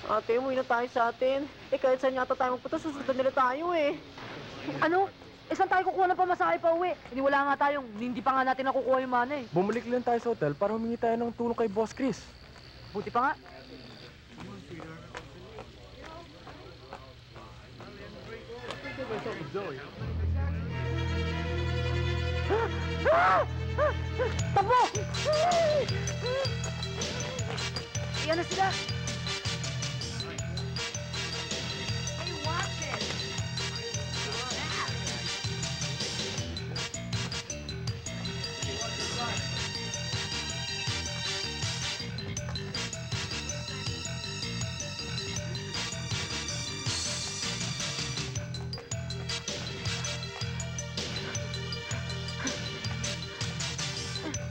Ate, umuwi na tayo sa atin. Kahit saan yata tayo magpunta, susundan nila tayo Ano? Saan tayo kukuha ng pamasahe pa uwi? Hindi wala nga tayong, hindi pa nga natin nakukuha yung mana eh. Bumalik lang tayo sa hotel para humingi tayo ng tulong kay Boss Chris. Buti pa nga. Takbo! Iyan na sila!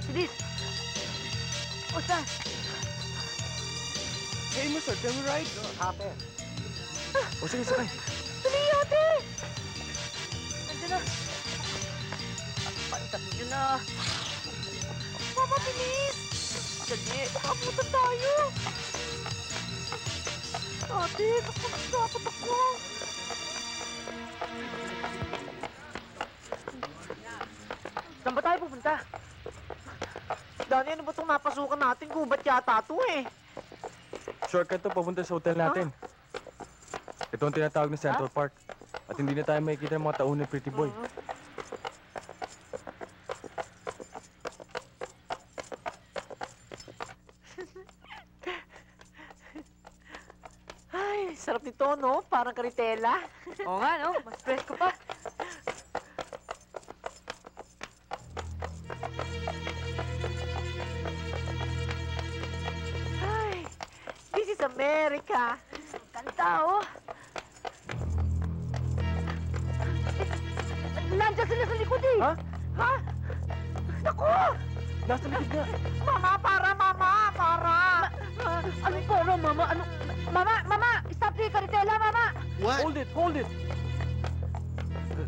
Sidis! O saan? Hey, mister, can we ride? Ate. O sige, sakay. Dali, ate! Nandiyan na. Pantat nyo na. Mama, bilis! Dali, makabutan tayo. Ate, dapat ako. Saan ba tayo pupunta? Dani, ano ba itong napasukan natin? Gubat yata ito Shortcut to papunta sa hotel natin. Ito ang tinatawag na Central Park. At hindi na tayo makikita ng mga taon ni Pretty Boy. Ay, sarap nito, no? Parang karitela. Oo nga, no? Mas presko pa. Ay, this is America. Kanta, oh. Nandiyan sila sa likod eh. Ha? Ha? Naku! Nasa likod nga. Mama, para! Ano para, mama? Ano? Mama! Stop the karitela, mama! What? Hold it!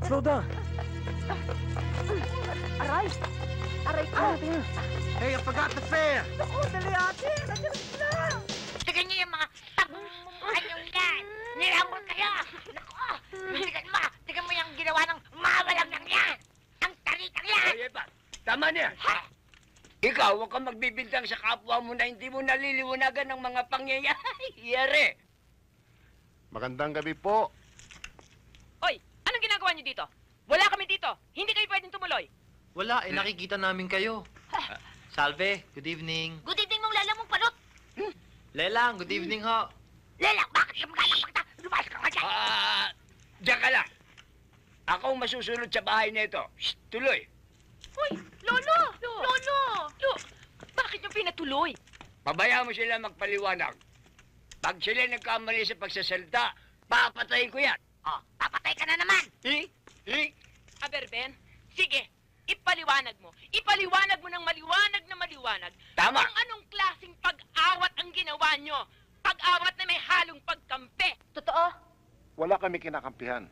Slow down. Aray! Aray ko! Tingnan. Hey, I forgot the fare! Naku, dali ate! Nandiyan sila! Tignan niyo yung mga pagmumukhaan nyo yan! Nilambol kayo! Naku! Tignan mo yung ginawa ng mawalang nang yan! Ang taritang yan! Ay, ba? Tama na yan. Ikaw, huwag kang magbibintang sa kapwa mo na hindi mo naliliwanagan ng mga pangyayari. Magandang gabi po. Oy, anong ginagawa niyo dito? Wala kami dito. Hindi kayo pwedeng tumuloy. Wala, nakikita namin kayo. Salve, good evening. Good evening mong lalamong panot! Lelang, good evening ho. Lelang, bakit ka maglalapagta? Lumayas ka nga dyan! Diyan ka lang. Ako ang masusunod sa bahay na ito. Shh, tuloy. Hoy, Lolo! Lolo! Bakit niyo pinatuloy? Pabayaan mo sila magpaliwanag. Pag sila nagkamali sa pagsasalita, papatayin ko yan. Oh, papatay ka na naman! Aberben, sige, ipaliwanag mo. Ipaliwanag mo ng maliwanag na maliwanag. Tama. Kung anong klaseng pag-awat ang ginawa niyo. Pag-awat na may halong pagkampi. Totoo? Wala kami kinakampihan.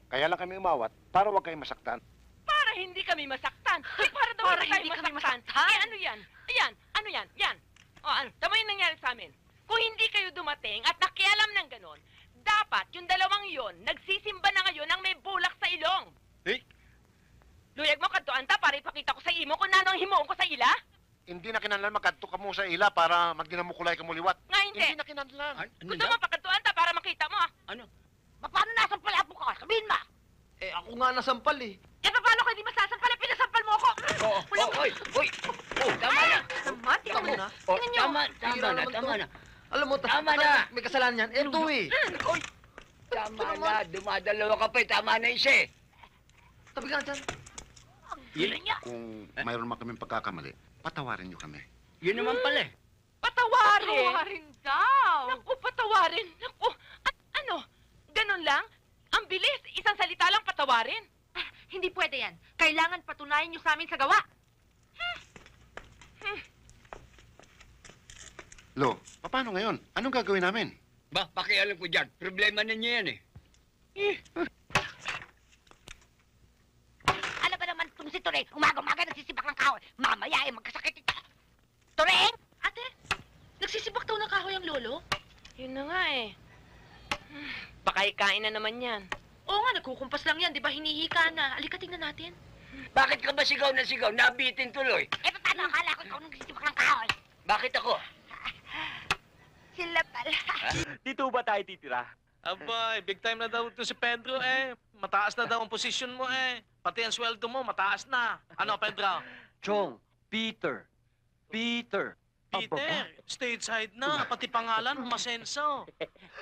Kaya lang kami umawat para huwag kayong masaktan. Para hindi kami masaktan. Para daw Para tayo hindi kami masaktan. masaktan? Ano yan? Ayan, ano yan? Yan. O, ano? Tama yung nangyari sa amin. Kung hindi kayo dumating at nakialam ng ganon, dapat yung dalawang yon nagsisimba na ngayon ng may bulak sa ilong. Luyag mo kadto anta para ipakita ko sa imo kung ano ang himuon ko sa ila? Hindi na kinanlan magkadto ka mo sa ila para magdinamukulay ka muliwat. Nga hindi. Hindi na kinanlan. Ano Gusto mo pakadto anta para makita mo ah. Ano? Paano nasan pala po ka? Sabihin mo! Eh, ako nga nasampal eh. Eh paano ko hindi masasampal? Pinasampal mo ako. Oy! Tama na. Mati Tama na. Tama na. Alam mo, Tama na. may kasalanan yan. Ito eh. Oy! Tama na. Dumadalawa ka pa eh. Tama na isa eh. Tabi ka dyan. Kung mayroon man kaming pagkakamali, patawarin niyo kami. Yun naman pala eh. Patawarin. Patawarin daw! Naku, patawarin. Naku, at ano? Ganon lang? Ang bilis. Isang salita lang patawarin. Hindi pwede yan. Kailangan patunayan niyo sa amin sa gawa. Lo, paano ngayon? Anong gagawin namin? Ba, pakialam ko dyan. Problema ninyo yan eh. Ano ba naman itong si Turing? Umaga-umaga nagsisibak ng kahoy. Mamaya ay magkasakit ito. Turing! Ate, nagsisibak daw ng kahoy ang lolo? Yun na nga eh. Baka ikain na naman yan. Oo nga, nagkukumpas lang yan. Di ba hinihika na? Alika, tingnan natin. Bakit ka ba sigaw na sigaw? Nabitin tuloy. Eh, paano? Akala ko ikaw nagsisibak ng kahoy. Bakit ako? Sila pala. Dito ba tayo titira? Abay, big time na daw ito si Pedro eh. Mataas na daw ang posisyon mo eh. Pati ang sweldo mo, mataas na. Ano, Pedro? Chong, Peter. Peter, stateside na. Pati pangalan, umasenso.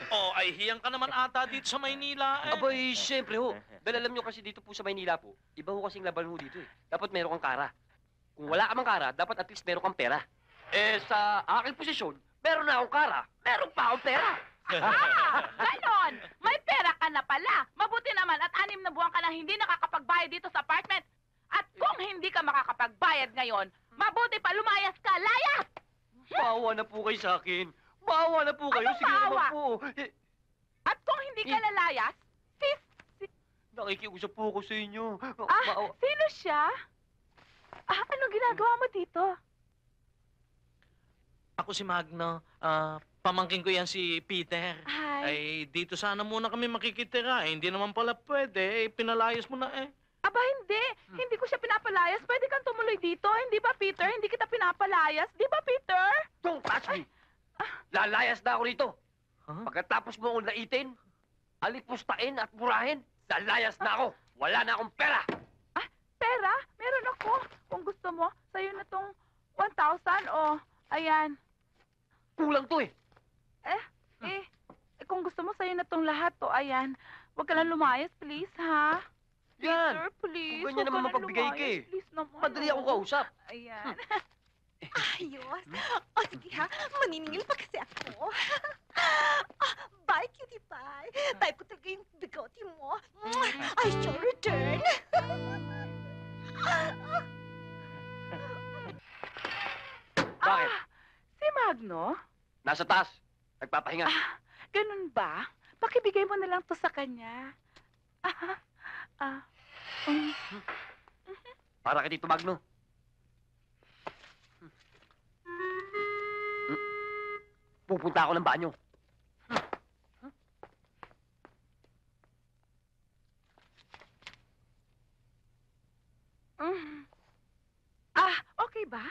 Oh, ay hiyang ka naman ata dito sa Maynila eh. Abay, siyempre ho. Dahil alam nyo kasi dito po sa Maynila po, iba ho kasing laban ho dito eh. Dapat meron kang kara. Kung wala ka mang kara, dapat at least meron kang pera. Eh, sa aking posisyon, meron na akong kara, meron pa akong pera. Ganon! May pera ka na pala. Mabuti naman at 6 na buwan ka na hindi nakakapagbayad dito sa apartment. At kung hindi ka makakapagbayad ngayon, mabuti pa lumayas ka. Layas! Maawa na po kayo sa akin. Maawa na po kayo. Anong Sige maawa? naman po. At kung hindi ka lalayas, Nakikiusap po ako sa inyo. sino siya? Anong ginagawa mo dito? Ako si Magno. Pamangkin ko yan si Peter. Hi. Ay, dito sana muna kami makikitira. Eh, hindi naman pala pwede. Eh, pinalayas mo na eh. Aba, hindi. Hindi ko siya pinapalayas. Pwede kang tumuloy dito. Hindi ba, Peter? Hindi kita pinapalayas. Di ba, Peter? Don't touch me! Lalayas na ako rito. Huh? Pagkatapos mo akong laitin, alipustain at murahin, lalayas na ako. Wala na akong pera. Pera? Meron ako. Kung gusto mo, sa'yo na tong 1,000 o, ayan. Kulang to eh. Kung gusto mo, sa'yo na tong lahat o, ayan. Huwag ka lang lumayas, please, ha? Yan. Peter, please. Kung ganyan huwag naman ka lang mapagbigay ka lumayas, eh. Please naman. Madali akong kausap. Ayan. Ayos. O sige ha, maniningil pa kasi ako. Bye, cutie pie. Type ko talaga yung bigote mo. I shall return. Bakit? Si Magno? Nasa taas. Nagpapahinga. Ganun ba? Pakibigay mo na lang to sa kanya. Para kay Tito Magno. Pupunta ako ng banyo. Okay ba?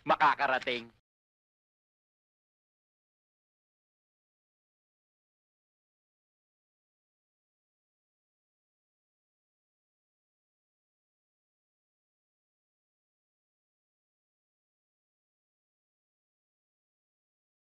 Makakarating.